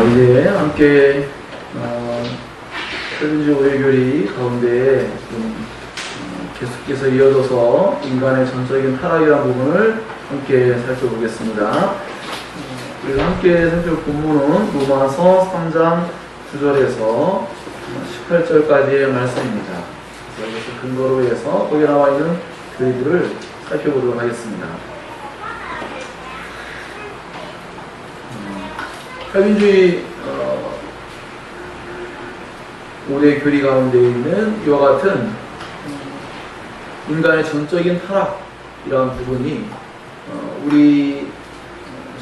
이제 함께 설문지 오해교리 가운데 계속해서 이어져서 인간의 전적인 타락이라는 부분을 함께 살펴보겠습니다. 그리고 함께 살펴볼 본문은 로마서 3장 9절에서 18절까지의 말씀입니다. 이것을 근거로 해서 거기에 나와 있는 교리들을 살펴보도록 하겠습니다. 칼빈주의 5대 교리 가운데 있는 이와 같은 인간의 전적인 타락이라는 부분이 우리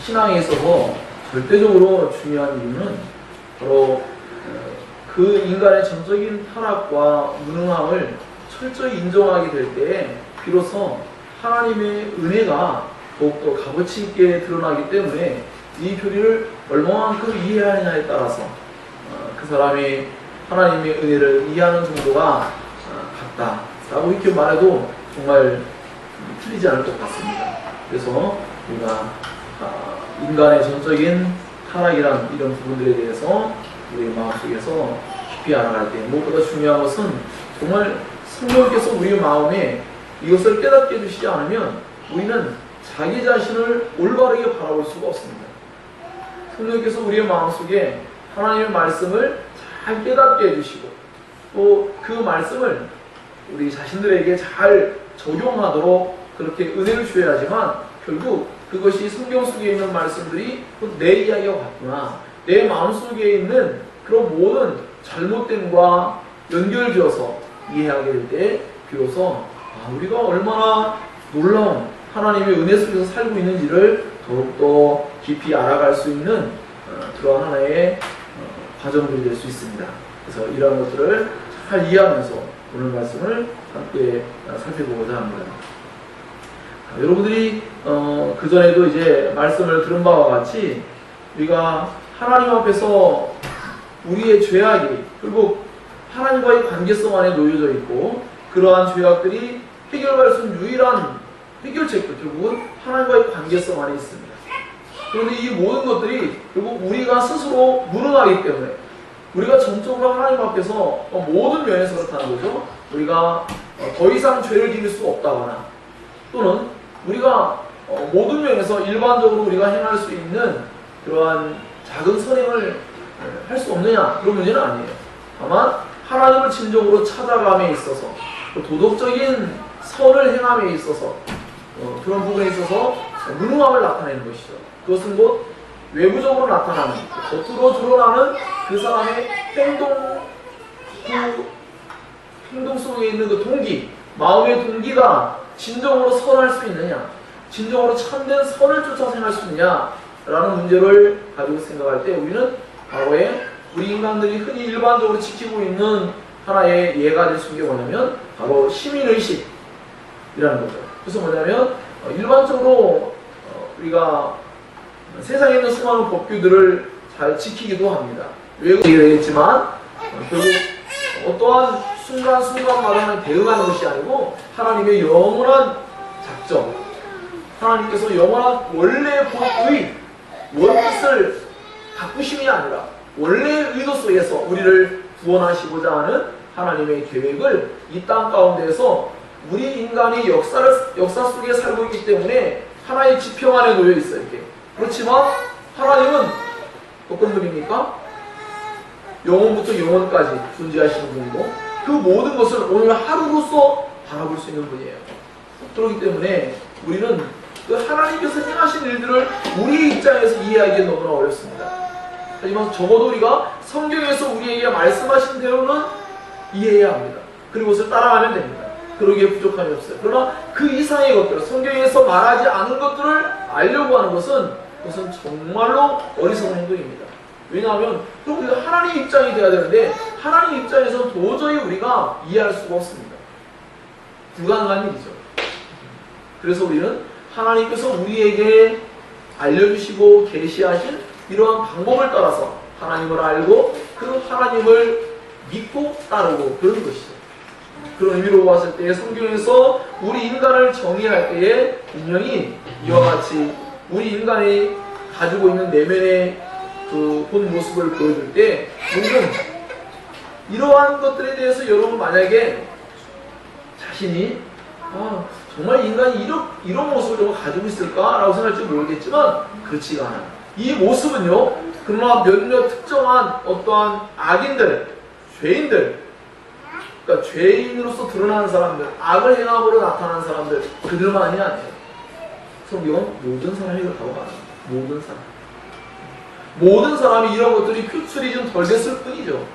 신앙에 있어서 절대적으로 중요한 이유는 바로 그 인간의 전적인 타락과 무능함을 철저히 인정하게 될 때에 비로소 하나님의 은혜가 더욱더 값어치 있게 드러나기 때문에 이 교리를 얼마만큼 이해하느냐에 따라서 그 사람이 하나님의 은혜를 이해하는 정도가 같다라고 이렇게 말해도 정말 틀리지 않을 것 같습니다. 그래서 우리가 인간의 전적인 타락이란 이런 부분들에 대해서 우리 마음속에서 깊이 알아갈 때 무엇보다 중요한 것은 정말 성령께서 우리 마음에 이것을 깨닫게 해주시지 않으면 우리는 자기 자신을 올바르게 바라볼 수가 없습니다. 성령께서 우리의 마음속에 하나님의 말씀을 잘 깨닫게 해주시고 또 그 말씀을 우리 자신들에게 잘 적용하도록 그렇게 은혜를 주어야 하지만 결국 그것이 성경 속에 있는 말씀들이 내 이야기와 같구나, 내 마음속에 있는 그런 모든 잘못됨과 연결되어서 이해하게 될 때 비로소 우리가 얼마나 놀라운 하나님의 은혜 속에서 살고 있는지를 더욱더 깊이 알아갈 수 있는 그런 하나의 과정들이 될 수 있습니다. 그래서 이러한 것들을 잘 이해하면서 오늘 말씀을 함께 살펴보고자 합니다. 여러분들이 그 전에도 이제 말씀을 들은 바와 같이 우리가 하나님 앞에서 우리의 죄악이 결국 하나님과의 관계성 안에 놓여져 있고 그러한 죄악들이 해결할 수 있는 유일한 해결책도 결국은 하나님과의 관계성 안에 있습니다. 그런데 이 모든 것들이 결국 우리가 스스로 무능하기 때문에 우리가 전적으로 하나님 앞에서 모든 면에서 그렇다는 거죠. 우리가 더 이상 죄를 지을 수 없다거나 또는 우리가 모든 면에서 일반적으로 우리가 행할 수 있는 그러한 작은 선행을 할 수 없느냐 그런 문제는 아니에요. 다만 하나님을 진정으로 찾아감에 있어서 도덕적인 선을 행함에 있어서 그런 부분에 있어서 무능함을 나타내는 것이죠. 그것은 곧 외부적으로 나타나는, 겉으로 드러나는 그 사람의 행동 속에 있는 그 동기, 마음의 동기가 진정으로 선할 수 있느냐, 진정으로 참된 선을 쫓아 행할 수 있느냐라는 문제를 가지고 생각할 때 우리는 과거에 우리 인간들이 흔히 일반적으로 지키고 있는 하나의 예가 될 수 있는 게 뭐냐면 바로 시민의식이라는 거죠. 그래서 뭐냐면 일반적으로 우리가 세상에 있는 수많은 법규들을 잘 지키기도 합니다. 왜 그러겠지만 결국 어떠한 순간순간마다 대응하는 것이 아니고 하나님의 영원한 작정, 하나님께서 영원한 원래 본의, 원뜻을 바꾸심이 아니라 원래의 의도 속에서 우리를 구원하시고자 하는 하나님의 계획을 이 땅 가운데에서 우리 인간이 역사 속에 살고 있기 때문에 하나의 지평 안에 놓여 있어요. 이렇게. 그렇지만 하나님은 어떤 분입니까? 영원부터 영원까지 존재하시는 분이고 그 모든 것을 오늘 하루로서 바라볼 수 있는 분이에요. 그렇기 때문에 우리는 그 하나님께서 행하신 일들을 우리 입장에서 이해하기는 너무나 어렵습니다. 하지만 적어도 우리가 성경에서 우리에게 말씀하신 대로는 이해해야 합니다. 그리고 그것을 따라가면 됩니다. 그러기에 부족함이 없어요. 그러나 그 이상의 것들, 성경에서 말하지 않은 것들을 알려고 하는 것은 그것은 정말로 어리석은 행동입니다. 왜냐하면 우리가 하나님 입장이 되어야 되는데 하나님 입장에서는 도저히 우리가 이해할 수가 없습니다. 불가능한 일이죠. 그래서 우리는 하나님께서 우리에게 알려주시고 계시하신 이러한 방법을 따라서 하나님을 알고 그 하나님을 믿고 따르고 그런 것이죠. 그런 의미로 봤을 때 성경에서 우리 인간을 정의할 때에 분명히 이와 같이 우리 인간이 가지고 있는 내면의 그 본 모습을 보여줄 때 물론 이러한 것들에 대해서 여러분 만약에 자신이 정말 인간이 이런 모습을 좀 가지고 있을까라고 생각할지 모르겠지만 그렇지가 않아요. 이 모습은요, 그러나 몇몇 특정한 어떠한 악인들, 죄인들, 그러니까 죄인으로서 드러나는 사람들, 악을 행함으로 나타나는 사람들, 그들만이 아니에요. 성경은 모든 사람이 그렇다고 말합니다. 모든 사람이 이런 것들이 표출이 좀 덜 됐을 뿐이죠.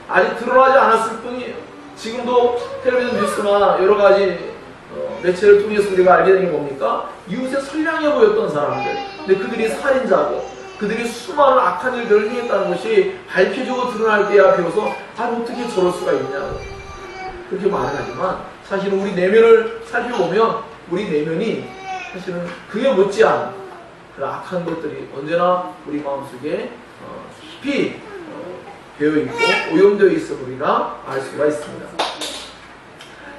아직 드러나지 않았을 뿐이에요. 지금도 텔레비전 뉴스나 여러 가지 매체를 통해서 우리가 알게 된 게 뭡니까? 이웃에 선량해 보였던 사람들, 근데 그들이 살인자고 그들이 수많은 악한 일들을 행했다는 것이 밝혀지고 드러날 때야 비로소 어떻게 저럴 수가 있냐고 그렇게 말을 하지만 사실은 우리 내면을 살펴보면 우리 내면이 사실은 그에 못지않은 그런 악한 것들이 언제나 우리 마음속에 깊이 되어있고 오염되어 있음을 우리가 알 수가 있습니다.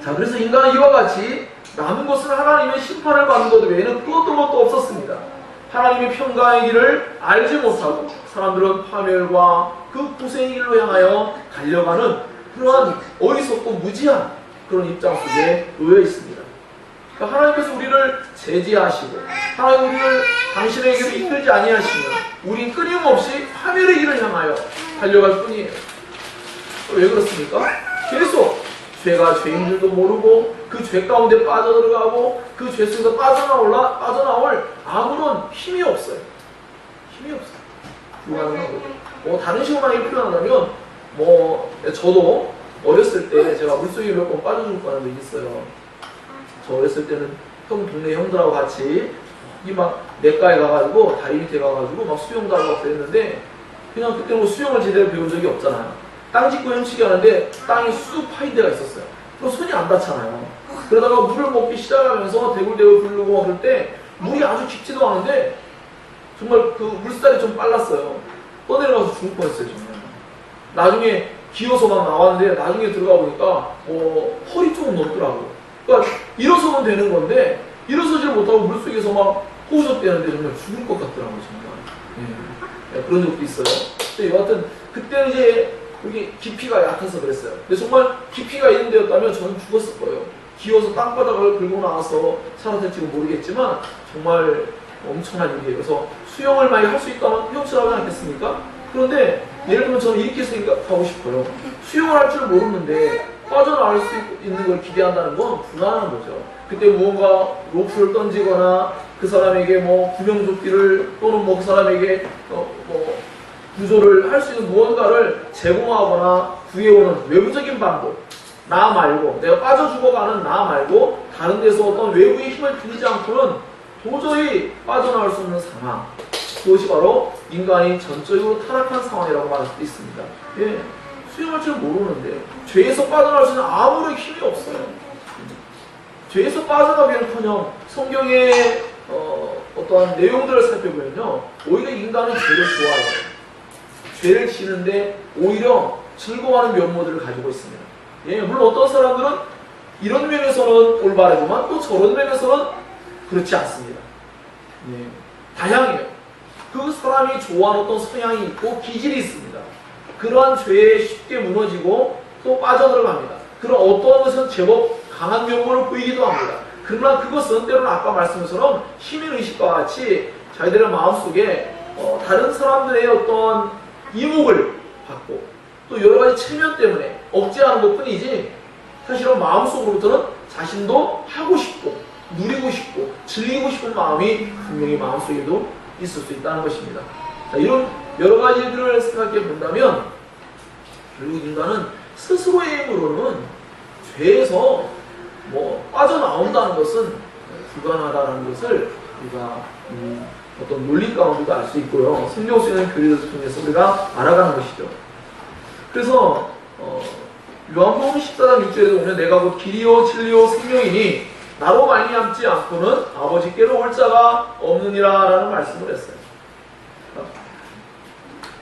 자, 그래서 인간은 이와 같이 남은 것은 하나님의 심판을 받는 것 외에는 또 어떤 것도 없었습니다. 하나님의 평강의 길을 알지 못하고 사람들은 파멸과 그 고생의 길로 향하여 달려가는 그러한 어리석고 무지한 그런 입장 속에 놓여 있습니다. 그러니까 하나님께서 우리를 제지하시고 하나님 우리를 당신의 길을 이끌지 아니하시면 우린 끊임없이 파멸의 길을 향하여 달려갈 뿐이에요. 왜 그렇습니까? 계속 죄가 죄인 줄도 모르고 그 죄 가운데 빠져들어가고 그 죄 속에서 빠져나올 아무런 힘이 없어요. 힘이 없어요. 불가능한 거죠. 다른 식으로 표현하자면 저도 어렸을 때 제가 물속에 몇 번 빠져 죽을 뻔한 적이 있어요. 저 어렸을 때는 동네 형들하고 같이 막 냇가에 가가지고 다리 밑에 가가지고 막 수영도 하고 그랬는데 그냥 그때는 수영을 제대로 배운 적이 없잖아요. 땅 짚고 헤엄치기 하는데 땅이 쑥 파인 데가 있었어요. 그럼 손이 안 닿잖아요. 그러다가 물을 먹기 시작하면서 대굴대굴 굴르고 그럴 때 물이 아주 깊지도 않은데 정말 그 물살이 좀 빨랐어요. 떠내려가서 죽을 뻔했어요. 정말. 나중에 기어서 막 나왔는데 나중에 들어가 보니까 허리 조금 넘더라고요. 그러니까 일어서면 되는 건데 일어서질 못하고 물속에서 막 호흡되는데 정말 죽을 것 같더라고요. 정말. 그런 적도 있어요. 근데 여하튼 그때는 이제 여기 깊이가 약해서 그랬어요. 근데 정말 깊이가 있는 데였다면 저는 죽었을 거예요. 기어서 땅바닥을 긁고 나와서 살아날지는 모르겠지만 정말 엄청난 일이에요. 그래서 수영을 많이 할 수 있다면 헤엄치라고 하지 않겠습니까? 그런데 예를 들면 저는 이렇게 생각하고 싶어요. 수영을 할 줄 모르는데 빠져나올 수 있는 걸 기대한다는 건 불가능한 거죠. 그때 무언가 로프를 던지거나 그 사람에게 구명조끼를 또는 그 사람에게 구조를 할 수 있는 무언가를 제공하거나 구해오는 외부적인 방법, 나 말고 내가 빠져 죽어가는 나 말고 다른 데서 어떤 외부의 힘을 빌리지 않고는 도저히 빠져나올 수 없는 상황, 그것이 바로 인간이 전적으로 타락한 상황이라고 말할 수도 있습니다. 수영할 줄 모르는데 죄에서 빠져나올 수 있는 아무런 힘이 없어요. 죄에서 빠져나기는커녕 성경의 어떠한 내용들을 살펴보면요, 오히려 인간은 죄를 좋아해요. 죄를 지는데 오히려 즐거워하는 면모들을 가지고 있습니다. 물론 어떤 사람들은 이런 면에서는 올바르지만 또 저런 면에서는 그렇지 않습니다. 다양해요. 그 사람이 좋아하는 어떤 성향이 있고 기질이 있습니다. 그러한 죄에 쉽게 무너지고 또 빠져들어갑니다. 그런 어떤 것은 제법 강한 면모를 보이기도 합니다. 그러나 그것은 때로는 아까 말씀처럼 시민의식과 같이 자기들의 마음속에 다른 사람들의 어떤 이목을 받고 또 여러 가지 체면 때문에 억제하는 것 뿐이지 사실은 마음속으로부터는 자신도 하고 싶고 누리고 싶고 즐기고 싶은 마음이 분명히 마음속에도 있을 수 있다는 것입니다. 자, 이런 여러 가지들을 생각해 본다면 결국 인간은 스스로의 힘으로는 죄에서 빠져나온다는 것은 불가능하다는 것을 우리가 어떤 논리 가운데도 알 수 있고요. 성경 속에 있는 교리를 통해서 우리가 알아가는 것이죠. 그래서 요한복음 14장 6절에도 보면 내가 곧 길이요 진리요 생명이니 나로 말미암지 않고는 아버지께로 올 자가 없느니라 라는 말씀을 했어요.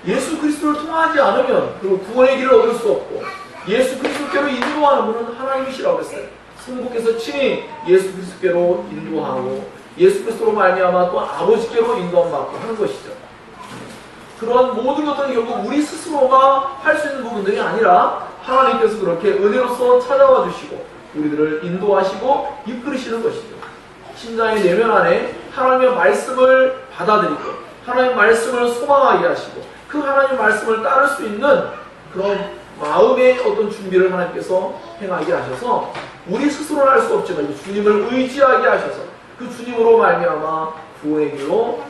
예수 그리스도를 통하지 않으면 그리고 구원의 길을 얻을 수 없고 예수 그리스도께로 인도하는 분은 하나님이시라고 했어요. 성부께서 친히 예수 그리스도께로 인도하고 예수 그리스도로 말미암아 또 아버지께로 인도함 받고 하는 것이죠. 그런 모든 것들은 결국 우리 스스로가 할 수 있는 부분들이 아니라 하나님께서 그렇게 은혜로서 찾아와 주시고 우리들을 인도하시고 이끌으시는 것이죠. 신자의 내면 안에 하나님의 말씀을 받아들이고 하나님의 말씀을 소망하게 하시고 그 하나님의 말씀을 따를 수 있는 그런 마음의 어떤 준비를 하나님께서 행하게 하셔서 우리 스스로는 할 수 없지만 주님을 의지하게 하셔서 그 주님으로 말미암아 구원의 길로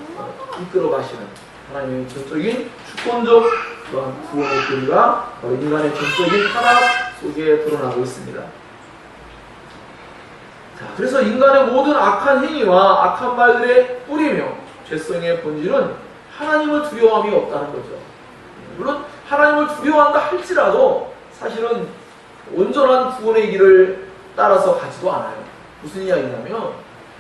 이끌어 가시는 하나님의 전적인 주권적 그런 구원의 길이가 바로 인간의 전적인 타락 속에 드러나고 있습니다. 자, 그래서 인간의 모든 악한 행위와 악한 말들의 뿌리며 죄성의 본질은 하나님을 두려워함이 없다는 거죠. 물론 하나님을 두려워한다 할지라도 사실은 온전한 구원의 길을 따라서 가지도 않아요. 무슨 이야기냐면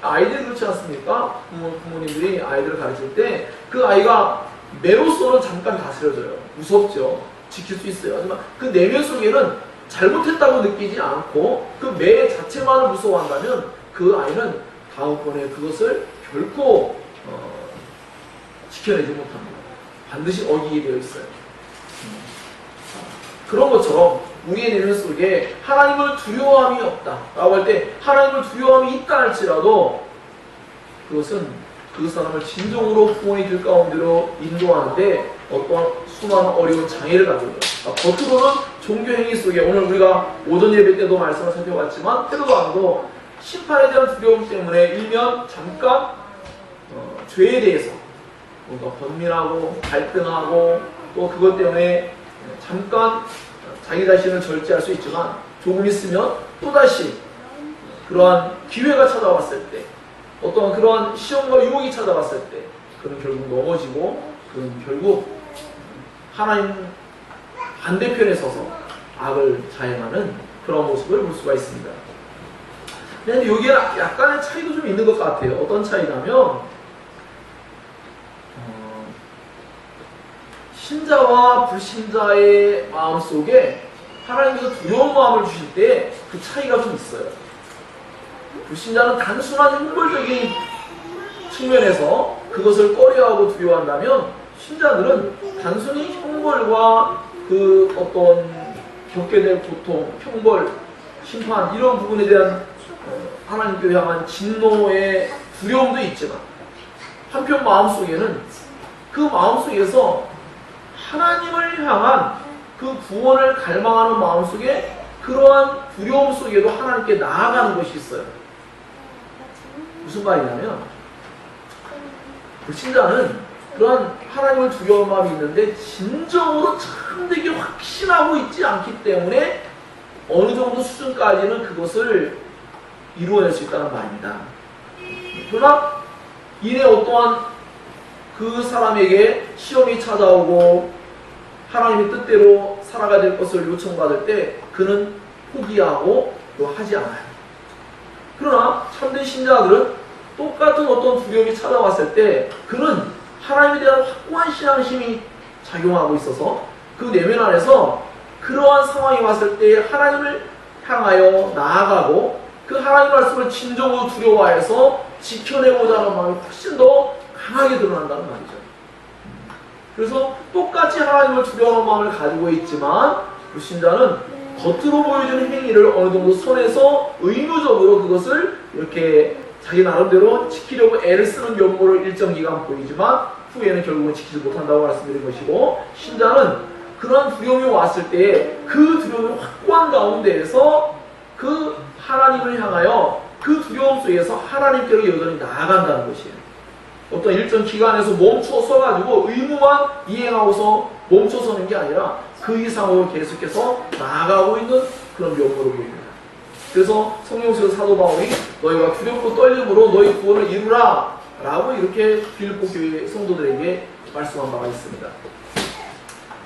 아이들이 그렇지 않습니까? 부모님들이 아이들을 가르칠 때 그 아이가 매로서는 잠깐 다스려져요. 무섭죠. 지킬 수 있어요. 하지만 그 내면 속에는 잘못했다고 느끼지 않고 그 매 자체만을 무서워한다면 그 아이는 다음번에 그것을 결코 지켜내지 못합니다. 반드시 어기게 되어 있어요. 그런 것처럼 우리의 내면 속에 하나님을 두려워함이 없다 라고 할 때 하나님을 두려워함이 있다 할지라도 그것은 그 사람을 진정으로 구원의 길 가운데로 인도하는데 어떠한 수많은 어려운 장애를 가지고 있어요. 겉으로는 종교행위 속에 오늘 우리가 오전 예배 때도 말씀을 살펴봤지만 때로도 안도 심판에 대한 두려움 때문에 일면 잠깐 죄에 대해서 뭔가 번민하고 갈등하고 또 그것 때문에 잠깐 자기 자신을 절제할 수 있지만 조금 있으면 또다시 그러한 기회가 찾아왔을 때 어떤 그러한 시험과 유혹이 찾아왔을 때 그는 결국 넘어지고 그는 결국 하나님 반대편에 서서 악을 자행하는 그런 모습을 볼 수가 있습니다. 그런데 여기에 약간의 차이도 좀 있는 것 같아요. 어떤 차이냐면 신자와 불신자의 마음속에 하나님께서 두려운 마음을 주실 때 그 차이가 좀 있어요. 불신자는 단순한 형벌적인 측면에서 그것을 꺼려하고 두려워한다면 신자들은 단순히 형벌과 그 어떤 겪게 될 고통, 형벌, 심판 이런 부분에 대한 하나님께 향한 진노의 두려움도 있지만 한편 마음속에는 그 마음속에서 하나님을 향한 그 구원을 갈망하는 마음속에 그러한 두려움 속에도 하나님께 나아가는 것이 있어요. 무슨 말이냐면 불신자는 그러한 하나님을 두려워하는 마음이 있는데 진정으로 참되게 확신하고 있지 않기 때문에 어느 정도 수준까지는 그것을 이루어낼 수 있다는 말입니다. 그러나 이내 어떠한 그 사람에게 시험이 찾아오고 하나님의 뜻대로 살아가야 될 것을 요청받을 때 그는 포기하고 또 하지 않아요. 그러나 참된 신자들은 똑같은 어떤 두려움이 찾아왔을 때 그는 하나님에 대한 확고한 신앙심이 작용하고 있어서 그 내면 안에서 그러한 상황이 왔을 때 하나님을 향하여 나아가고 그 하나님 말씀을 진정으로 두려워해서 지켜내고자 하는 마음이 훨씬 더 강하게 드러난다는 말이죠. 그래서 똑같이 하나님을 두려워하는 마음을 가지고 있지만 불신자는 겉으로 보여주는 행위를 어느 정도 선에서 의무적으로 그것을 이렇게 자기 나름대로 지키려고 애를 쓰는 면모를 일정 기간 보이지만 후에는 결국은 지키지 못한다고 말씀드린 것이고 신자는 그런 두려움이 왔을 때 그 두려움이 확고한 가운데에서 그 하나님을 향하여 그 두려움 속에서 하나님께로 여전히 나아간다는 것이에요. 어떤 일정 기간에서 멈춰 서가지고 의무만 이행하고서 멈춰 서는 게 아니라 그 이상으로 계속해서 나아가고 있는 그런 면모를 보입니다. 그래서 성경 속에서 사도 바울이 너희가 두렵고 떨림으로 너희 구원을 이루라 라고 이렇게 빌립보 교회 성도들에게 말씀한 바가 있습니다.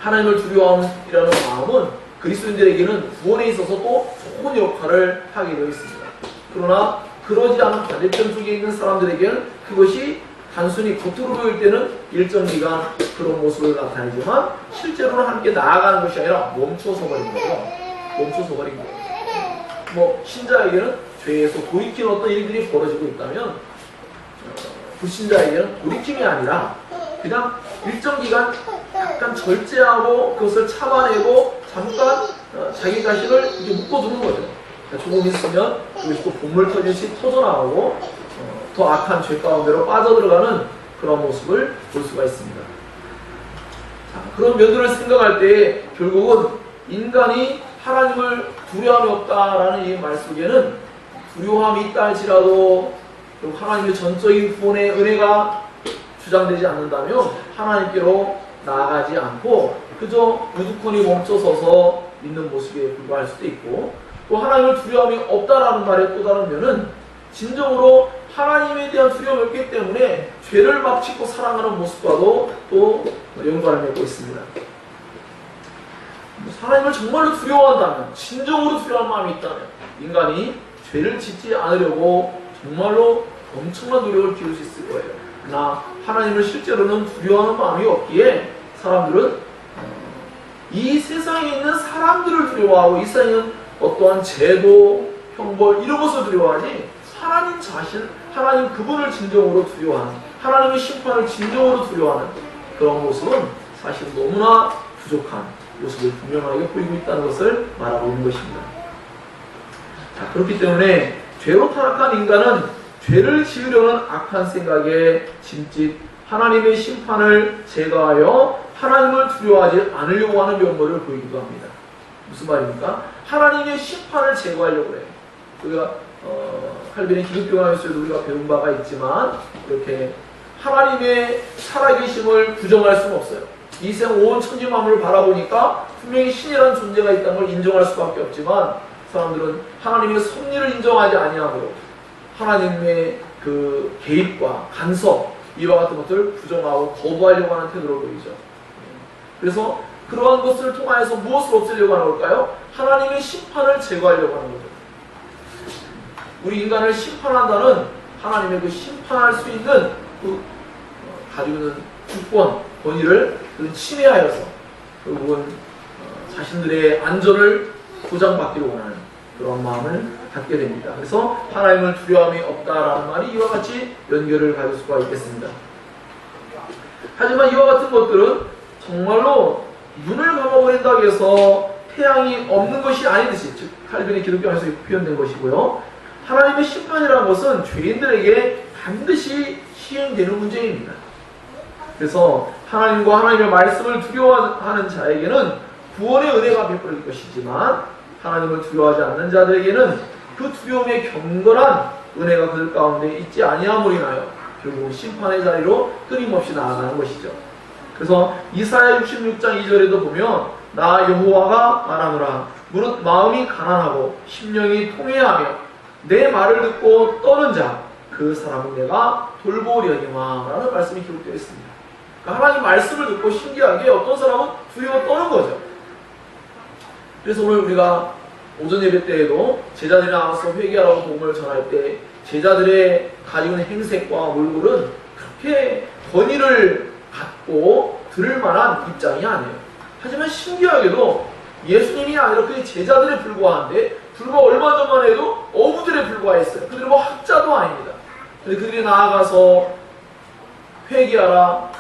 하나님을 두려워함이라는 마음은 그리스도인들에게는 구원에 있어서 또 좋은 역할을 하게 되어 있습니다. 그러나 그러지 않은 반대편 쪽에 있는 사람들에게는 그것이 단순히 겉으로 보일 때는 일정 기간 그런 모습을 나타내지만 실제로는 함께 나아가는 것이 아니라 멈춰서 버린 거예요. 멈춰서 버린 거예요. 뭐 신자에게는 죄에서 돌이키는 어떤 일들이 벌어지고 있다면 불신자에게는 돌이킴이 아니라 그냥 일정 기간 약간 절제하고 그것을 참아내고 잠깐 자기 자신을 이렇게 묶어두는 거죠. 조금 있으면 여기서 또 본물 터지듯이 터져나가고 더 악한 죄 가운데로 빠져들어가는 그런 모습을 볼 수가 있습니다. 자, 그런 면들을 생각할 때 결국은 인간이 하나님을 두려움이 없다라는 이 말 속에는 두려움이 있다 할지라도 하나님의 전적인 구원의 은혜가 주장되지 않는다면 하나님께로 나아가지 않고 그저 우두커니 멈춰서서 있는 모습에 불과할 수도 있고, 또 하나님을 두려움이 없다라는 말의 또 다른 면은 진정으로 하나님에 대한 두려움이 없기 때문에 죄를 막 짓고 살아가는 모습과도 또 연관을 맺고 있습니다. 하나님을 정말로 두려워한다면, 진정으로 두려워하는 마음이 있다면 인간이 죄를 짓지 않으려고 정말로 엄청난 노력을 기울 수 있을 거예요. 그러나 하나님을 실제로는 두려워하는 마음이 없기에 사람들은 이 세상에 있는 사람들을 두려워하고 이 세상에 있는 어떠한 제도, 형벌 이런 것을 두려워하지 하나님 자신, 하나님 그분을 진정으로 두려워하는, 하나님의 심판을 진정으로 두려워하는 그런 모습은 사실 너무나 부족한 모습을 분명하게 보이고 있다는 것을 말하고 있는 것입니다. 자, 그렇기 때문에 죄로 타락한 인간은 죄를 지으려는 악한 생각에 짐짓 하나님의 심판을 제거하여 하나님을 두려워하지 않으려고 하는 면모를 보이기도 합니다. 무슨 말입니까? 하나님의 심판을 제거하려고 해요. 우리가 칼빈의 기독교관에서도 우리가 배운 바가 있지만 이렇게 하나님의 살아계심을 부정할 수는 없어요. 이 세상 온 천지 만물을 바라보니까 분명히 신이라는 존재가 있다는 걸 인정할 수밖에 없지만 사람들은 하나님의 섭리를 인정하지 아니하고 하나님의 그 개입과 간섭 이와 같은 것들을 부정하고 거부하려고 하는 태도를 보이죠. 그래서 그러한 것을 통하여서 무엇을 없애려고 하는 걸까요? 하나님의 심판을 제거하려고 하는 거죠. 우리 인간을 심판한다는 하나님의 그 심판할 수 있는 그 가지고 있는 주권, 권위를 침해하여서 결국은 자신들의 안전을 보장받기를 원하는 그런 마음을 갖게 됩니다. 그래서 하나님을 두려움이 없다라는 말이 이와 같이 연결을 가질 수가 있겠습니다. 하지만 이와 같은 것들은 정말로 눈을 감아버린다고 해서 태양이 없는 것이 아니듯이, 즉 칼빈의 기독교에서 표현된 것이고요. 하나님의 심판이라는 것은 죄인들에게 반드시 시행되는 문제입니다. 그래서 하나님과 하나님의 말씀을 두려워하는 자에게는 구원의 은혜가 베풀어질 것이지만 하나님을 두려워하지 않는 자들에게는 그 두려움의 경건한 은혜가 그들 가운데 있지 아니함으로 인하여 결국 심판의 자리로 끊임없이 나아가는 것이죠. 그래서 이사야 66장 2절에도 보면 나 여호와가 말하노라 무릇 마음이 가난하고 심령이 통회하며 내 말을 듣고 떠는 자 그 사람은 내가 돌보려니와 라는 말씀이 기록되어 있습니다. 그러니까 하나님 말씀을 듣고 신기하게 어떤 사람은 두려워 떠는 거죠. 그래서 오늘 우리가 오전 예배 때에도 제자들이 나와서 회개하라고 복음을 전할 때 제자들의 가지고 있는 행색과 몰골은 그렇게 권위를 갖고 들을 만한 입장이 아니에요. 하지만 신기하게도 예수님이 아니라 그의 제자들에 불과한데 불과 얼마 전만 해도 어부들에 불과했어요. 그들은 뭐 학자도 아닙니다. 근데 그들이 나아가서 회개하라,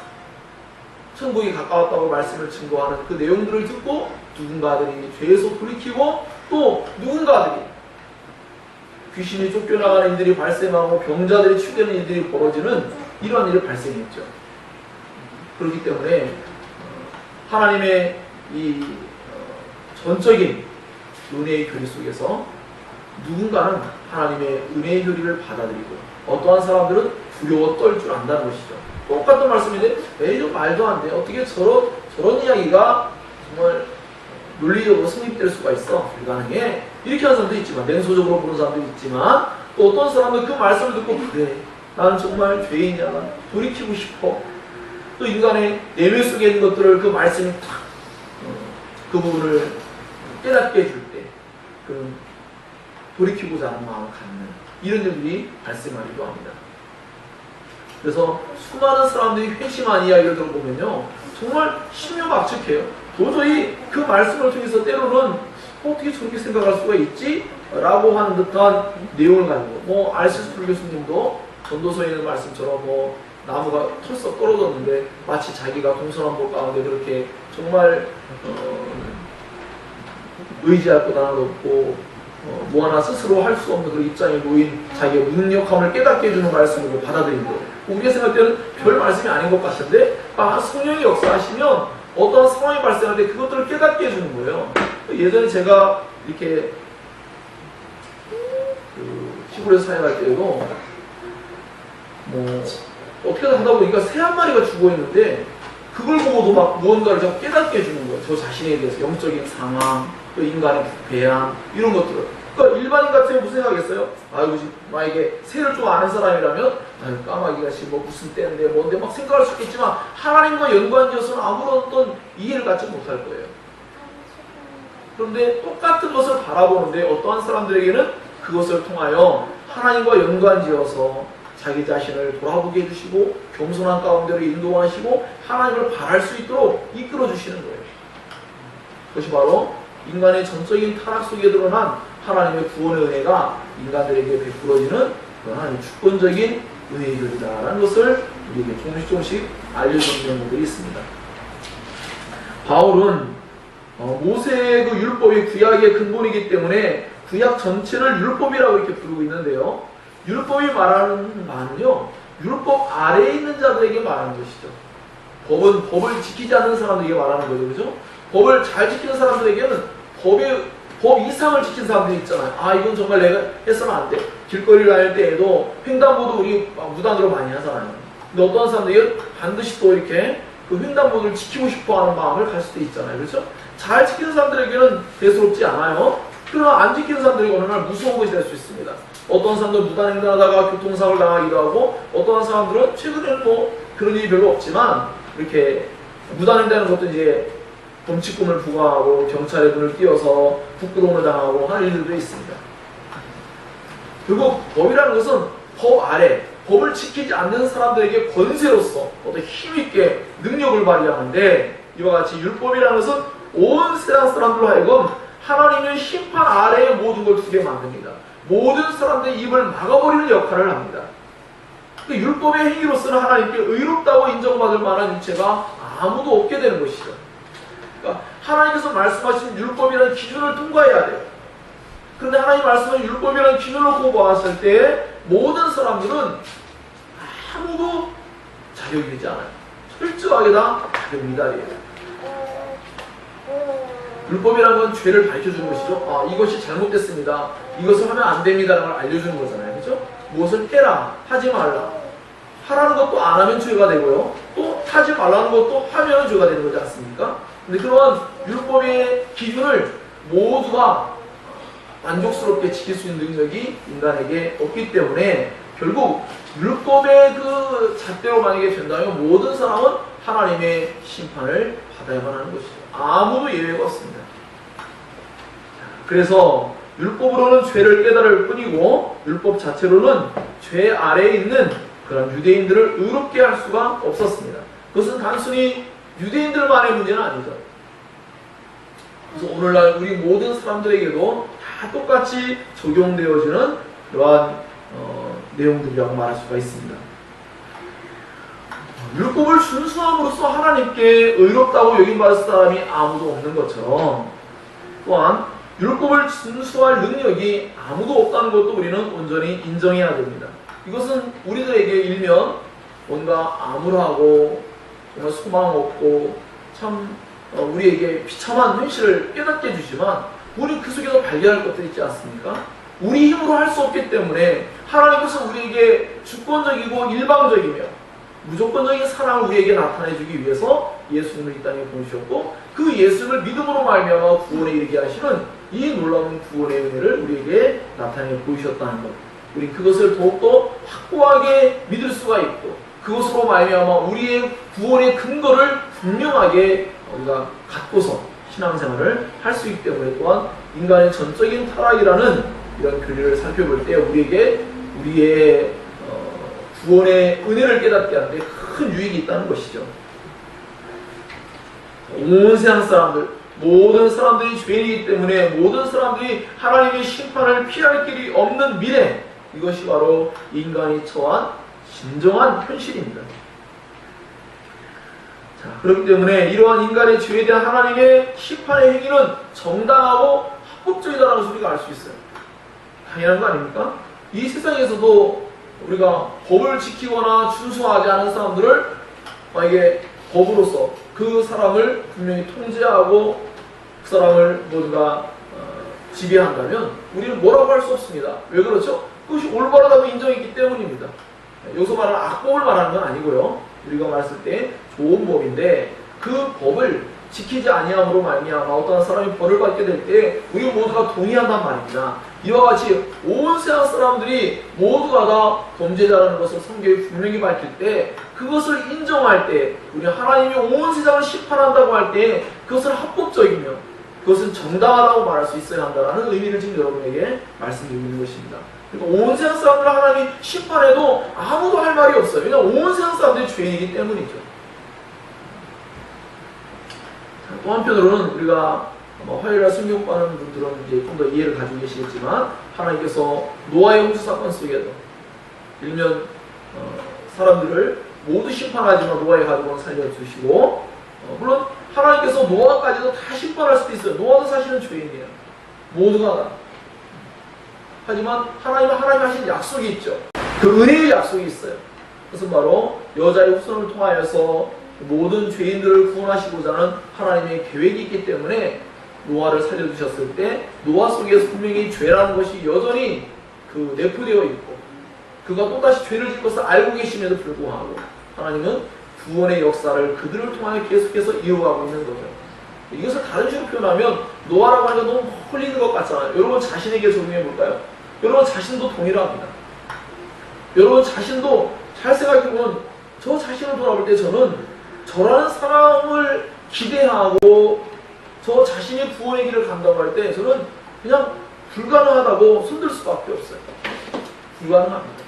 천국이 가까웠다고 말씀을 증거하는 그 내용들을 듣고 누군가들이 죄에서 돌이키고 또 누군가들이 귀신이 쫓겨나가는 일들이 발생하고 병자들이 치유되는 일들이 벌어지는 이러한 일이 발생했죠. 그렇기 때문에 하나님의 이 전적인 은혜의 교리 속에서 누군가는 하나님의 은혜의 교리를 받아들이고 어떠한 사람들은 두려워 떨 줄 안다는 것이죠. 똑같은 말씀인데 에이 말도 안 돼. 어떻게 저런 이야기가 정말 논리적으로 성립될 수가 있어. 불가능해. 이렇게 하는 사람도 있지만 냉소적으로 보는 사람도 있지만 또 어떤 사람은 그 말씀을 듣고 그래 나는 정말 죄인이야. 난 돌이키고 싶어. 또 인간의 내면 속에 있는 것들을 그 말씀이 탁 그 부분을 깨닫게 해줄 때 그 돌이키고자 하는 마음을 갖는 이런 일들이 발생하기도 합니다. 그래서 수많은 사람들이 회심한 이야기를 들어보면요 정말 심려막측해요. 도저히 그 말씀을 통해서 때로는 어떻게 저렇게 생각할 수가 있지? 라고 하는 듯한 내용을 가지고 뭐 알시스 교수님도 전도서에 있는 말씀처럼 뭐 나무가 털썩 떨어졌는데 마치 자기가 동서남북 가운데 그렇게 정말 의지할 것 하나도 없고 뭐 하나 스스로 할 수 없는 그런 입장에 놓인 자기의 무능력함을 깨닫게 해주는 말씀으로 받아들인 거예요. 우리가 생각할 때는 별 말씀이 아닌 것 같은데 성령이 역사하시면 어떤 상황이 발생할 때 그것들을 깨닫게 해주는 거예요. 예전에 제가 이렇게 시골에서 사역할 때도 뭐 어떻게 하다 보니까 새 한 마리가 죽어 있는데 그걸 보고도 막 무언가를 자꾸 깨닫게 해주는 거예요. 저 자신에 대해서 영적인 상황, 또 인간의 부패함 이런 것들을. 그러니까 일반인 같으면 무슨 생각하겠어요? 아이고 만약에 새를 좀 아는 사람이라면 아유 까마귀가 지금 뭐 무슨 때인데 뭔데 막 생각할 수 있겠지만 하나님과 연관지어서는 아무런 어떤 이해를 갖지 못할 거예요. 그런데 똑같은 것을 바라보는데 어떠한 사람들에게는 그것을 통하여 하나님과 연관지어서 자기 자신을 돌아보게 해주시고 겸손한 가운데로 인도하시고 하나님을 바랄 수 있도록 이끌어 주시는 거예요. 그것이 바로 인간의 전적인 타락 속에 드러난 하나님의 구원의 은혜가 인간들에게 베풀어지는 하나님의 주권적인 은혜이다라는 것을 우리에게 조금씩 알려주는 내용들이 있습니다. 바울은 모세의 그 율법이 구약의 근본이기 때문에 구약 전체를 율법이라고 이렇게 부르고 있는데요. 율법이 말하는 말은요, 율법 아래에 있는 자들에게 말하는 것이죠. 법은 법을 지키지 않는 사람들에게 말하는 거죠. 그죠? 법을 잘 지키는 사람들에게는 법 이상을 지킨 사람들이 있잖아요. 아, 이건 정말 내가 해서는 안 돼. 길거리를 다닐 때에도 횡단보도 우리 무단으로 많이 하잖아요. 근데 어떤 사람들이 반드시 또 이렇게 그 횡단보도를 지키고 싶어 하는 마음을 갈 수도 있잖아요. 그렇죠? 잘 지키는 사람들에게는 대수롭지 않아요. 그러나 안 지키는 사람들이 어느 날 무서운 것이 될 수 있습니다. 어떤 사람들은 무단횡단하다가 교통사고를 당하기도 하고 어떤 사람들은 최근에는 뭐 그런 일이 별로 없지만 이렇게 무단횡단하는 것도 이제 범칙금을 부과하고 경찰의 눈을 띄어서 부끄러움을 당하고 하는 일들도 있습니다. 결국 법이라는 것은 법 아래 법을 지키지 않는 사람들에게 권세로서 어떤 힘있게 능력을 발휘하는데 이와 같이 율법이라는 것은 온 세상 사람들로 하여금 하나님의 심판 아래에 모든 걸 두게 만듭니다. 모든 사람들의 입을 막아버리는 역할을 합니다. 율법의 행위로서는 하나님께 의롭다고 인정받을 만한 유체가 아무도 없게 되는 것이죠. 그러니까 하나님께서 말씀하신 율법이라는 기준을 통과해야 돼요. 그런데 하나님 말씀하신 율법이라는 기준을 놓고 보았을 때 모든 사람들은 아무도 자격이 되지 않아요. 철저하게 다 자격 미달이에요. 율법이라는 건 죄를 밝혀주는 것이죠. 아, 이것이 잘못됐습니다. 이것을 하면 안 됩니다라는 걸 알려주는 거잖아요. 그렇죠? 무엇을 해라, 하지 말라. 하라는 것도 안 하면 죄가 되고요. 또 하지 말라는 것도 하면 죄가 되는 거지 않습니까? 근데 그러한 율법의 기준을 모두가 만족스럽게 지킬 수 있는 능력이 인간에게 없기 때문에 결국 율법의 그 잣대로 만약에 된다면 모든 사람은 하나님의 심판을 받아야만 하는 것이죠. 아무도 예외가 없습니다. 그래서 율법으로는 죄를 깨달을 뿐이고 율법 자체로는 죄 아래에 있는 그런 유대인들을 의롭게 할 수가 없었습니다. 그것은 단순히 유대인들만의 문제는 아니죠. 그래서 오늘날 우리 모든 사람들에게도 다 똑같이 적용되어지는 그러한 내용들이라고 말할 수가 있습니다. 율법을 준수함으로써 하나님께 의롭다고 여김받을 사람이 아무도 없는 것처럼 또한 율법을 준수할 능력이 아무도 없다는 것도 우리는 온전히 인정해야 됩니다. 이것은 우리들에게 일면 뭔가 암울하고 정말 소망 없고 참 우리에게 비참한 현실을 깨닫게 해주지만 우리 그 속에서 발견할 것들이 있지 않습니까? 우리 힘으로 할 수 없기 때문에 하나님께서 우리에게 주권적이고 일방적이며 무조건적인 사랑을 우리에게 나타내주기 위해서 예수님을 이 땅에 보내주셨고 그 예수를 믿음으로 말미암아 구원에 이르게 하시는 이 놀라운 구원의 은혜를 우리에게 나타내 보이셨다는 것. 우리 그것을 더욱더 확고하게 믿을 수가 있고 그것으로 말미암아 우리의 구원의 근거를 분명하게 우리가 갖고서 신앙생활을 할 수 있기 때문에 또한 인간의 전적인 타락이라는 이런 교리를 살펴볼 때 우리에게 우리의 구원의 은혜를 깨닫게 하는데 큰 유익이 있다는 것이죠. 온 세상 사람들, 모든 사람들이 죄인이기 때문에 모든 사람들이 하나님의 심판을 피할 길이 없는 미래, 이것이 바로 인간이 처한 진정한 현실입니다. 자, 그렇기 때문에 이러한 인간의 죄에 대한 하나님의 심판의 행위는 정당하고 합법적이다라는 소리가 알 수 있어요. 당연한 거 아닙니까? 이 세상에서도 우리가 법을 지키거나 준수하지 않은 사람들을 만약에 법으로서 그 사람을 분명히 통제하고 그 사람을 뭔가 지배한다면 우리는 뭐라고 할 수 없습니다. 왜 그렇죠? 그것이 올바르다고 인정했기 때문입니다. 여기서 말하는 악법을 말하는 건 아니고요. 우리가 말했을 때 좋은 법인데 그 법을 지키지 아니함으로 말미암아 어떤 사람이 벌을 받게 될 때 우리 모두가 동의한단 말입니다. 이와 같이 온 세상 사람들이 모두가 다 범죄자라는 것을 성경이 분명히 밝힐 때 그것을 인정할 때 우리 하나님이 온 세상을 심판한다고 할 때 그것을 합법적이며 그것은 정당하다고 말할 수 있어야 한다는 의미를 지금 여러분에게 말씀드리고 있는 것입니다. 그러니까 온 세상 사람들을 하나님이 심판해도 아무도 할 말이 없어요. 왜냐하면 온 세상 사람들이 죄인이기 때문이죠. 또 한편으로는 우리가 화요일날 성경 공부하는 분들은 이제 좀 더 이해를 가지고 계시겠지만 하나님께서 노아의 홍수 사건 속에도 일면 사람들을 모두 심판하지만 노아의 가족은 살려주시고 물론 하나님께서 노아까지도 다 심판할 수도 있어요. 노아도 사실은 죄인이에요. 모두가 다. 하지만 하나님은 하나님 하신 약속이 있죠. 그 은혜의 약속이 있어요. 그것은 바로 여자의 후손을 통하여서 모든 죄인들을 구원하시고자 하는 하나님의 계획이 있기 때문에 노아를 살려주셨을 때 노아 속에서 분명히 죄라는 것이 여전히 내포되어 있고 그가 또다시 죄를 질 것을 알고 계심에도 불구하고 하나님은 구원의 역사를 그들을 통하여 계속해서 이루어가고 있는 거죠. 이것을 다른 식으로 표현하면 노아라고 하니까 너무 홀리는 것 같잖아요. 여러분 자신에게 적용해 볼까요? 여러분 자신도 동일합니다. 여러분 자신도 잘 생각해보면 저 자신을 돌아볼 때 저는 저라는 사람을 기대하고 저 자신이 구원의 길을 간다고 할 때 저는 그냥 불가능하다고 손들 수밖에 없어요. 불가능합니다.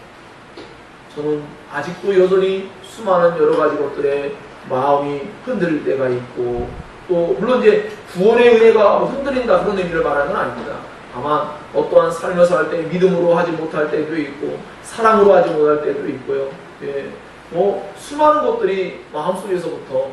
저는 아직도 여전히 수많은 여러 가지 것들에 마음이 흔들릴 때가 있고 또 물론 이제 구원의 은혜가 흔들린다 그런 의미를 말하는 건 아닙니다. 다만 어떠한 살면서 할 때 믿음으로 하지 못할 때도 있고 사랑으로 하지 못할 때도 있고요. 예, 수많은 것들이 마음속에서부터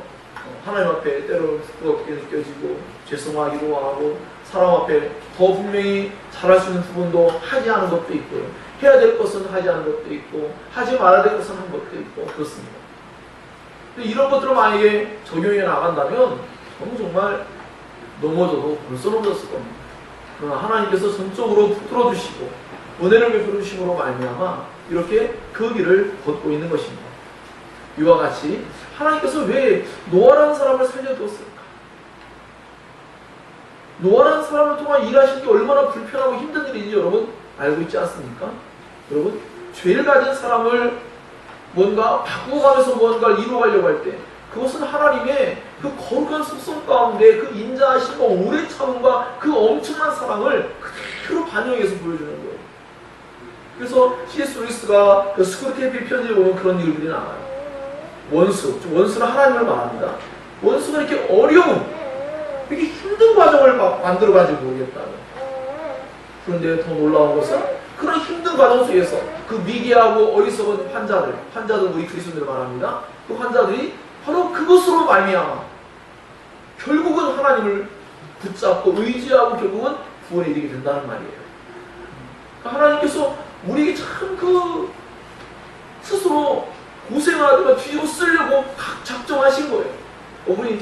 하나님 앞에 때로 부끄럽게 느껴지고 죄송하기도 하고 사람 앞에 더 분명히 잘할 수 있는 부분도 하지 않은 것도 있고요. 해야 될 것은 하지 않은 것도 있고 하지 말아야 될 것은 한 것도 있고 그렇습니다. 근데 이런 것들을 만약에 적용해 나간다면 저는 정말 넘어져도 벌써 넘어졌을 겁니다. 그러나 하나님께서 전적으로 붙들어 주시고 은혜를 베풀어 주심으로 말미암아 이렇게 그 길을 걷고 있는 것입니다. 이와 같이 하나님께서 왜 노아라는 사람을 살려두었을까? 노아라는 사람을 통한 일하신 게 얼마나 불편하고 힘든 일인지 여러분 알고 있지 않습니까? 여러분 죄를 가진 사람을 뭔가 바꾸어가면서 뭔가를 이루어가려고 할 때 그것은 하나님의 그 거룩한 속성 가운데 그 인자하심과 오래 참음과 그 엄청난 사랑을 그대로 반영해서 보여주는 거예요. 그래서 C.S. 루이스가 그 스크루테이프 편지에 보면 그런 일들이 나와요. 원수는 하나님을 말합니다. 원수가 이렇게 어려운, 이렇게 힘든 과정을 만들어가지고 모르겠다는. 그런데 더 놀라운 것은 그런 힘든 과정 속에서 그 미개하고 어리석은 환자들 우리 그리스도인들 말합니다. 그 환자들이 바로 그것으로 말미암아 결국은 하나님을 붙잡고 의지하고 결국은 구원에 이르게 된다는 말이에요. 하나님께서 우리에게 참 스스로 고생하다가 뒤집어 쓰려고 각 작정하신 거예요. 우리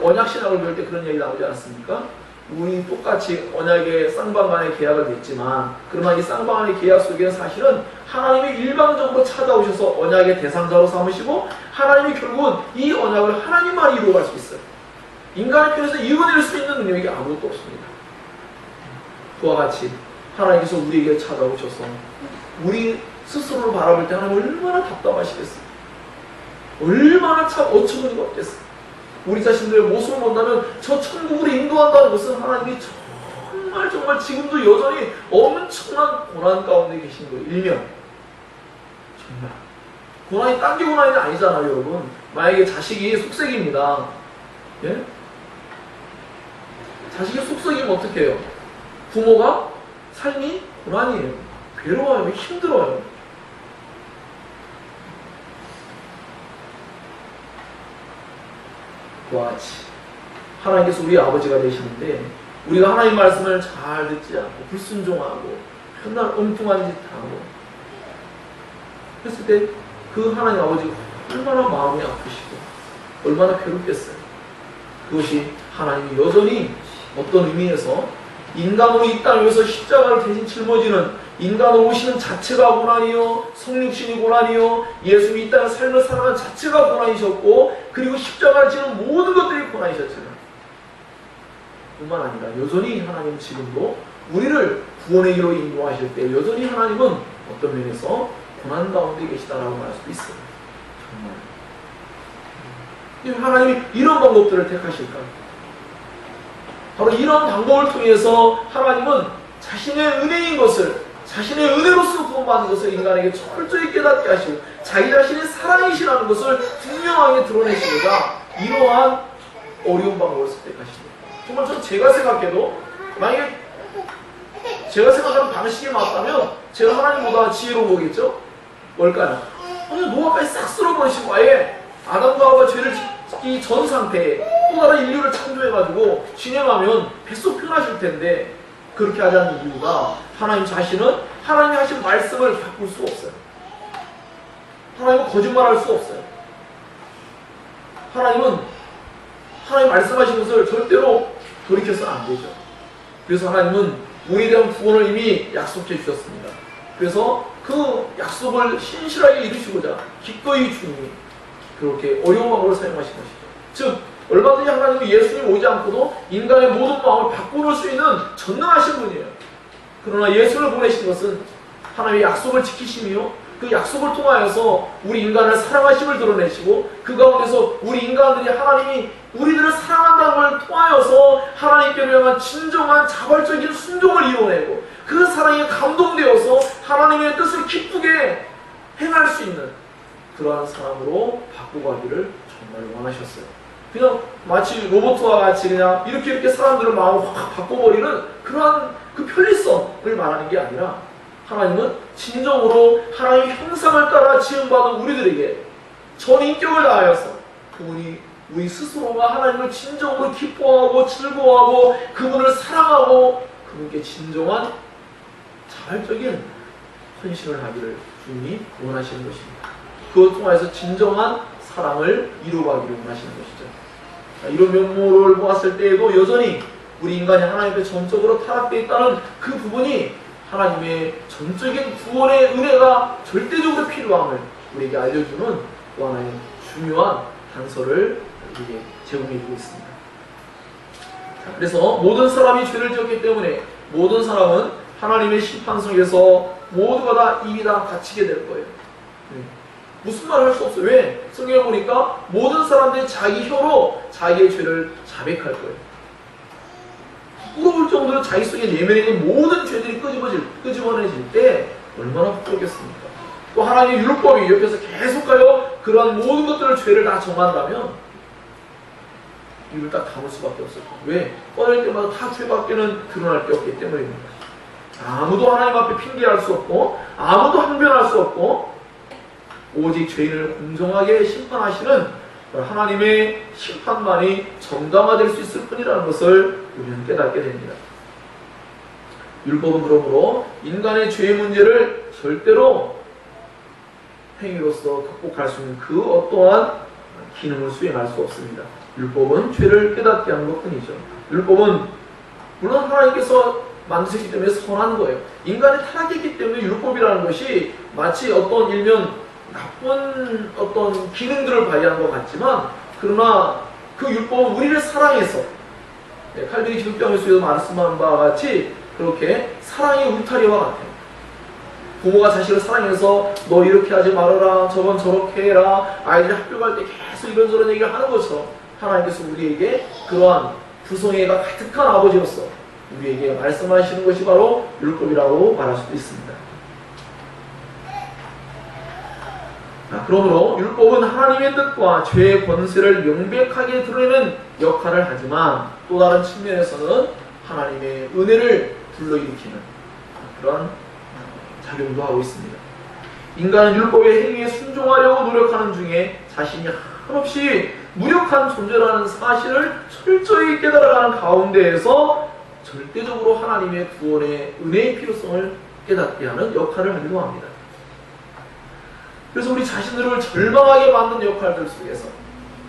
언약신학을 배울 때 그런 얘기 나오지 않습니까? 우리 똑같이 언약의 쌍방간의 계약을 맺지만 그러나 이 쌍방간의 계약 속에는 사실은 하나님이 일방적으로 찾아오셔서 언약의 대상자로 삼으시고 하나님이 결국은 이 언약을 하나님만 이루어갈 수 있어요. 인간의 편에서 이루어낼 수 있는 능력이 아무것도 없습니다. 그와 같이 하나님께서 우리에게 찾아오셔서 우리 스스로를 바라볼 때 하나님 얼마나 답답하시겠어요. 얼마나 참 어처구니가 없겠어요. 우리 자신들의 모습을 본다면 저 천국으로 인도한다는 것은 하나님이 정말 지금도 여전히 엄청난 고난 가운데 계신 거예요. 일면 정말 고난이 딴 게 고난이 아니잖아요. 여러분 만약에 자식이 속색입니다. 예? 자식이 속색이면 어떻게 해요? 부모가 삶이 고난이에요. 괴로워요. 힘들어요. 그와 같이 하나님께서 우리 아버지가 되시는데 우리가 하나님 말씀을 잘 듣지 않고 불순종하고 맨날 엉뚱한 짓 하고 했을 때 그 하나님 아버지가 얼마나 마음이 아프시고 얼마나 괴롭겠어요. 그것이 하나님이 여전히 어떤 의미에서 인간으로 이 땅 위에서 십자가를 대신 짊어지는 인간으로 오시는 자체가 고난이요 성육신이 고난이요 예수님이 이 땅에 삶을 살아가는 자체가 고난이셨고 그리고 십자가를 지는 모든 것들이 고난이셨잖아요. 뿐만 아니라 여전히 하나님은 지금도 우리를 구원의 길로 인도하실 때 여전히 하나님은 어떤 면에서 고난 가운데 계시다라고 말할 수도 있어요. 정말 하나님이 이런 방법들을 택하실까? 바로 이런 방법을 통해서 하나님은 자신의 은혜인 것을 자신의 은혜로서 구원받은 것을 인간에게 철저히 깨닫게 하시고 자기 자신의 사랑이시라는 것을 분명하게 드러내시고자 이러한 어려운 방법을 선택하십니다. 정말 제가 생각해도 만약에 제가 생각하는 방식이 맞다면 제가 하나님보다 지혜로운 거겠죠? 뭘까요? 노아까지 싹 쓸어버리시고 아예 아담과 하와가 죄를 짓기 전 상태에 또 다른 인류를 창조해가지고 진행하면 뱃속 편하실 텐데 그렇게 하지 않는 이유가 하나님 자신은 하나님이 하신 말씀을 바꿀 수 없어요. 하나님은 거짓말할 수 없어요. 하나님은 하나님 말씀하신 것을 절대로 돌이켜서는 안 되죠. 그래서 하나님은 우리에 대한 구원을 이미 약속해 주셨습니다. 그래서 그 약속을 신실하게 이루시고자 기꺼이 주님이 그렇게 어려운 방법을 사용하신 것이죠. 즉 얼마든지 하나님은 예수님이 오지 않고도 인간의 모든 마음을 바꿔놓을 수 있는 전능하신 분이에요. 그러나 예수를 보내신 것은 하나님의 약속을 지키심이요 그 약속을 통하여서 우리 인간을 사랑하심을 드러내시고 그 가운데서 우리 인간들이 하나님이 우리들을 사랑한다는 걸 통하여서 하나님께로 향한 진정한 자발적인 순종을 이뤄내고 그 사랑에 감동되어서 하나님의 뜻을 기쁘게 행할 수 있는 그러한 사람으로 바꾸고 가기를 정말 원하셨어요. 그냥 마치 로봇과 같이 그냥 이렇게 사람들의 마음을 확 바꿔버리는 그러한 그 편리성을 말하는 게 아니라 하나님은 진정으로 하나님의 형상을 따라 지음받은 우리들에게 전인격을 다하여서 그분이 우리 스스로가 하나님을 진정으로 기뻐하고 즐거워하고 그분을 사랑하고 그분께 진정한 자발적인 헌신을 하기를 주님이 원하시는 것입니다. 그것 통해서 진정한 사랑을 이루어가기를 원하시는 것이죠. 이런 면모를 보았을 때에도 여전히 우리 인간이 하나님 앞에 전적으로 타락되어 있다는 그 부분이 하나님의 전적인 구원의 은혜가 절대적으로 필요함을 우리에게 알려주는 또 하나의 중요한 단서를 우리에게 제공해주고 있습니다. 그래서 모든 사람이 죄를 지었기 때문에 모든 사람은 하나님의 심판 속에서 모두가 다 입이 다 갇히게 될 거예요. 무슨 말을 할 수 없어요. 왜? 성경에 보니까 모든 사람들이 자기 혀로 자기의 죄를 자백할 거예요. 부끄러울 정도로 자기 속에 내면에 있는 모든 죄들이 끄집어내질 때 얼마나 부끄럽겠습니까? 또 하나님의 율법이 옆에서 계속하여 그러한 모든 것들을 죄를 다 정한다면 입을 딱 다물 수밖에 없을 거예요. 왜? 꺼낼 때마다 다 죄밖에는 드러날 게 없기 때문입니다. 아무도 하나님 앞에 핑계할 수 없고 아무도 항변할 수 없고 오직 죄인을 공정하게 심판하시는 하나님의 심판만이 정당화될 수 있을 뿐이라는 것을 우리는 깨닫게 됩니다. 율법은 그러므로 인간의 죄의 문제를 절대로 행위로서 극복할 수 있는 그 어떠한 기능을 수행할 수 없습니다. 율법은 죄를 깨닫게 하는 것뿐이죠. 율법은 물론 하나님께서 만드셨기 때문에 선한 거예요. 인간이 타락했기 때문에 율법이라는 것이 마치 어떤 일면 나쁜 어떤 기능들을 발휘하는 것 같지만 그러나 그 율법은 우리를 사랑해서 칼빈이 기독교에서 말씀한 바와 같이 그렇게 사랑의 울타리와 같아요. 부모가 자식을 사랑해서 너 이렇게 하지 말아라 저건 저렇게 해라 아이들이 학교 갈 때 계속 이런저런 얘기를 하는 것처럼 하나님께서 우리에게 그러한 구성애가 가득한 아버지로서 우리에게 말씀하시는 것이 바로 율법이라고 말할 수도 있습니다. 그러므로 율법은 하나님의 뜻과 죄의 권세를 명백하게 드러내는 역할을 하지만 또 다른 측면에서는 하나님의 은혜를 불러일으키는 그런 작용도 하고 있습니다. 인간은 율법의 행위에 순종하려고 노력하는 중에 자신이 한없이 무력한 존재라는 사실을 철저히 깨달아가는 가운데에서 절대적으로 하나님의 구원의 은혜의 필요성을 깨닫게 하는 역할을 하기도 합니다. 그래서 우리 자신들을 절망하게 만든 역할들 속에서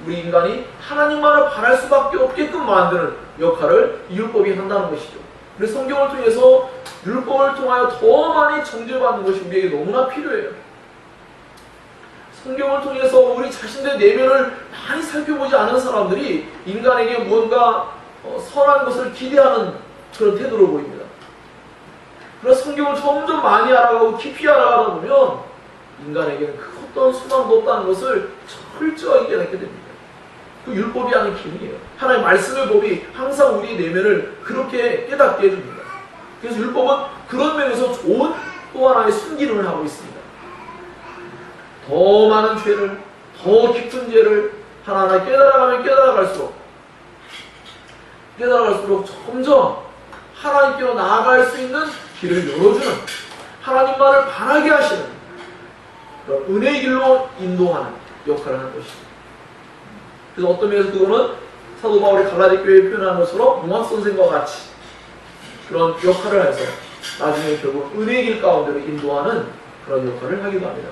우리 인간이 하나님만을 바랄 수밖에 없게끔 만드는 역할을 율법이 한다는 것이죠. 그래서 성경을 통해서 율법을 통하여 더 많이 정죄받는 것이 우리에게 너무나 필요해요. 성경을 통해서 우리 자신들의 내면을 많이 살펴보지 않은 사람들이 인간에게 무언가 선한 것을 기대하는 그런 태도로 보입니다. 그래서 성경을 점점 많이 알아가고 깊이 알아가다 보면 인간에게는 그 어떤 소망도 없다는 것을 철저하게 깨닫게 됩니다. 그 율법이 하는 기능이에요. 하나님의 말씀의 법이 항상 우리의 내면을 그렇게 깨닫게 해줍니다. 그래서 율법은 그런 면에서 좋은 또 하나의 순기능을 하고 있습니다. 더 많은 죄를, 더 깊은 죄를 하나하나 깨달아가면 깨달아갈수록 점점 하나님께로 나아갈 수 있는 길을 열어주는, 하나님만을 바라게 하시는 그런 은혜의 길로 인도하는 역할을 하는 것입니다. 그래서 어떤 면에서 그거는 사도 바울이 갈라디 교회에 표현한 것처럼 농학선생과 같이 그런 역할을 해서 나중에 결국 은혜의 길 가운데로 인도하는 그런 역할을 하기도 합니다.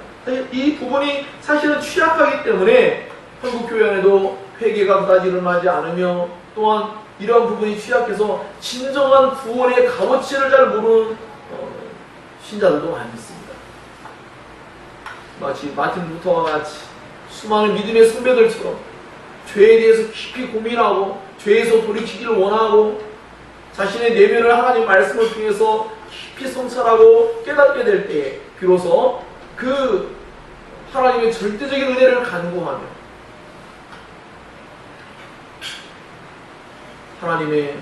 이 부분이 사실은 취약하기 때문에 한국 교회 안에도 회개가 그다지 일어나지 않으며, 또한 이러한 부분이 취약해서 진정한 구원의 값어치를 잘 모르는 신자들도 많이 있습니다. 마치 마틴 루터와 같이 수많은 믿음의 선배들처럼 죄에 대해서 깊이 고민하고 죄에서 돌이키기를 원하고 자신의 내면을 하나님 말씀을 통해서 깊이 성찰하고 깨닫게 될 때에 비로소 그 하나님의 절대적인 은혜를 간구하며 하나님의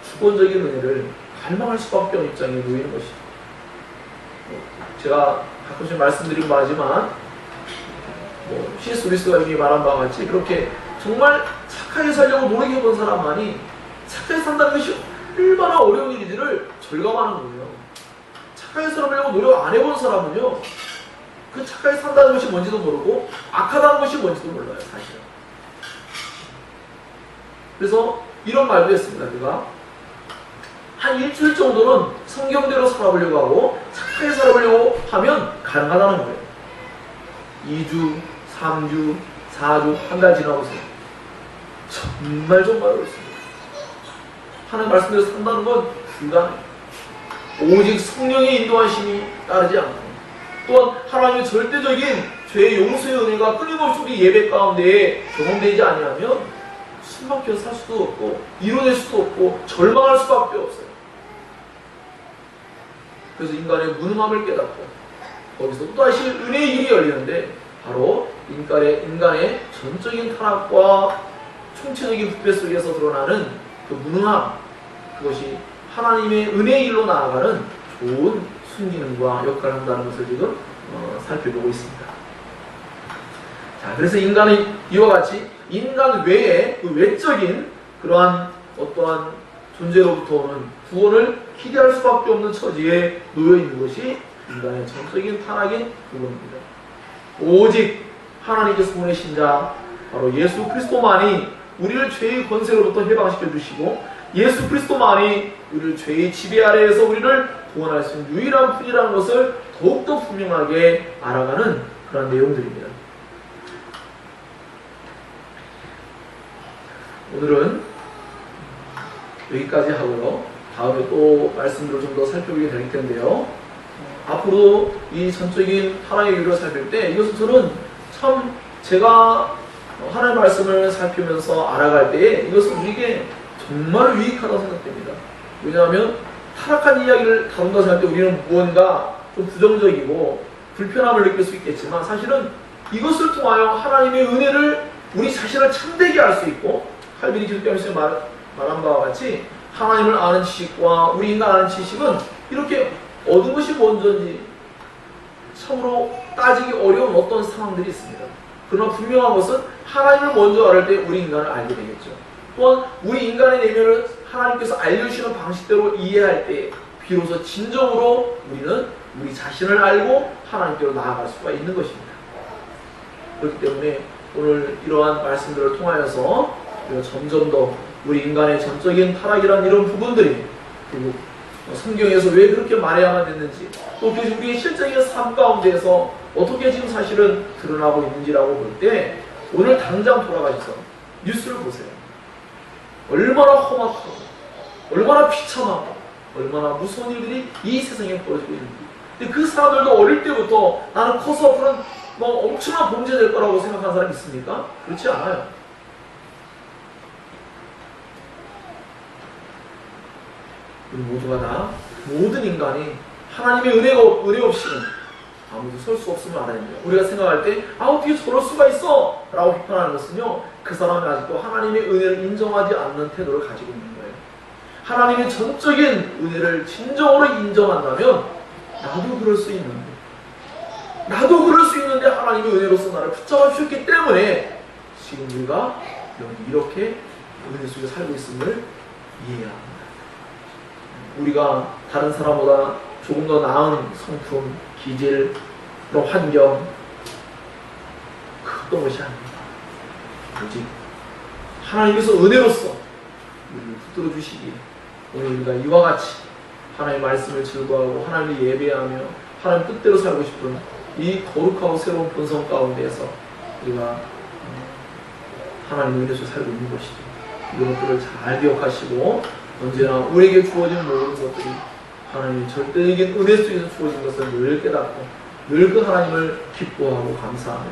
주권적인 은혜를 갈망할 수밖에 없는 입장에 놓이는 것이죠. 제가 가끔씩 말씀드리고 말하지만 C.S. 루이스가 여기 말한 바와 같이 그렇게 정말 착하게 살려고 노력해본 사람만이 착하게 산다는 것이 얼마나 어려운 일인지를 절감하는 거예요. 착하게 살려고 노력 안 해본 사람은요, 그 착하게 산다는 것이 뭔지도 모르고 악하다는 것이 뭔지도 몰라요, 사실은. 그래서 이런 말도 했습니다. 제가 한 일주일 정도는 성경대로 살아보려고 하고 착하게 살아보려고 하면 가능하다는 거예요. 2주, 3주, 4주, 한 달 지나보세요. 정말 어렵습니다. 하나님 말씀대로 산다는 건 불가능해요. 오직 성령의 인도하심이 따르지 않고, 또한 하나님의 절대적인 죄의 용서의 은혜가 끊임없이 우리 예배 가운데에 경험되지 아니하면 숨막혀서 살 수도 없고 이뤄낼 수도 없고 절망할 수밖에 없어요. 그래서 인간의 무능함을 깨닫고 거기서 또다시 은혜의 길이 열리는데, 바로 인간의 전적인 타락과 총체적인 부패 속에서 드러나는 그 무능함, 그것이 하나님의 은혜의 길로 나아가는 좋은 순기능과 역할을 한다는 것을 지금 살펴보고 있습니다. 자, 그래서 인간은 이와 같이 인간 외에 그 외적인 그러한 어떠한 존재로부터 오는 구원을 기대할 수밖에 없는 처지에 놓여 있는 것이 인간의 전적인 타락인 부분입니다. 오직 하나님께서 보내신 자 바로 예수 그리스도만이 우리를 죄의 권세로부터 해방시켜 주시고, 예수 그리스도만이 우리를 죄의 지배 아래에서 우리를 구원할 수 있는 유일한 분이라는 것을 더욱더 분명하게 알아가는 그런 내용들입니다. 오늘은 여기까지 하고요. 다음에 또 말씀들을 좀 더 살펴보게 될 텐데요. 앞으로 이 전적인 타락의 이유를 살필 때 이것은 저는 참 제가 하나님의 말씀을 살피면서 알아갈 때에 이것은 우리에게 정말 유익하다고 생각됩니다. 왜냐하면 타락한 이야기를 다룬다고 생각할 때 우리는 무언가 좀 부정적이고 불편함을 느낄 수 있겠지만, 사실은 이것을 통하여 하나님의 은혜를 우리 자신을 참되게 할 수 있고, 칼빈이 기독교에서 말한 바와 같이 하나님을 아는 지식과 우리 인간 아는 지식은 이렇게 얻은 것이 먼저인지 참으로 따지기 어려운 어떤 상황들이 있습니다. 그러나 분명한 것은 하나님을 먼저 알을 때 우리 인간을 알게 되겠죠. 또한 우리 인간의 내면을 하나님께서 알려주시는 방식대로 이해할 때 비로소 진정으로 우리는 우리 자신을 알고 하나님께로 나아갈 수가 있는 것입니다. 그렇기 때문에 오늘 이러한 말씀들을 통하여서 우리가 점점 더 우리 인간의 전적인 타락이라는 이런 부분들이 그리고 성경에서 왜 그렇게 말해야만 됐는지 또 그것이 우리의 실제적인 삶 가운데에서 어떻게 지금 사실은 드러나고 있는지라고 볼 때 오늘 당장 돌아가셔서 뉴스를 보세요. 얼마나 험악하고 얼마나 비참하고 얼마나 무서운 일들이 이 세상에 벌어지고 있는지. 근데 그 사람들도 어릴 때부터 나는 커서 그런 엄청난 범죄 될 거라고 생각하는 사람이 있습니까? 그렇지 않아요. 우리 모두가 다 모든 인간이 하나님의 은혜 없이는 아무도 설 수 없음을 알아야 됩니다. 우리가 생각할 때 어떻게 저럴 수가 있어? 라고 비판하는 것은요, 그 사람이 아직도 하나님의 은혜를 인정하지 않는 태도를 가지고 있는 거예요. 하나님의 전적인 은혜를 진정으로 인정한다면 나도 그럴 수 있는데 하나님의 은혜로서 나를 붙잡아 주셨기 때문에 지금 우리가 여기 이렇게 은혜 속에 살고 있음을 이해해야 합니다. 우리가 다른 사람보다 조금 더 나은 성품, 기질, 그런 환경 그 어떤 것이 아닙니다. 오직 하나님께서 은혜로서 우리를 붙들어 주시기에 오늘 우리가 이와 같이 하나님의 말씀을 즐거워하고 하나님을 예배하며 하나님 뜻대로 살고 싶은 이 거룩하고 새로운 본성 가운데에서 우리가 하나님의 은혜로 살고 있는 것이죠. 이것들을 잘 기억하시고 언제나 우리에게 주어진 모든 것들이 하나님의 절대적인 은혜 속에서 주어진 것을 늘 깨닫고 늘 그 하나님을 기뻐하고 감사하는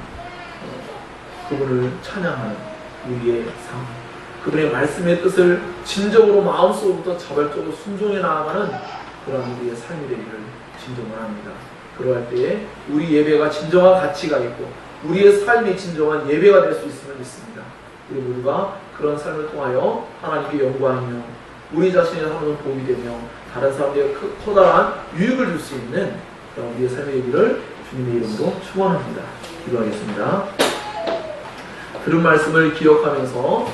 그분을 찬양하는 우리의 삶, 그분의 말씀의 뜻을 진정으로 마음속으로부터 자발적으로 순종해 나아가는 그런 우리의 삶이 되기를 진정을 합니다. 그러할 때에 우리 예배가 진정한 가치가 있고 우리의 삶이 진정한 예배가 될 수 있음을 믿습니다. 우리 모두가 그런 삶을 통하여 하나님께 영광이며 우리 자신의 하나님 도움이 되며 다른 사람들에게 커다란 유익을 줄 수 있는 그런 우리의 삶의 되기를 주님의 이름으로 축원합니다. 기도하겠습니다. 들은 말씀을 기억하면서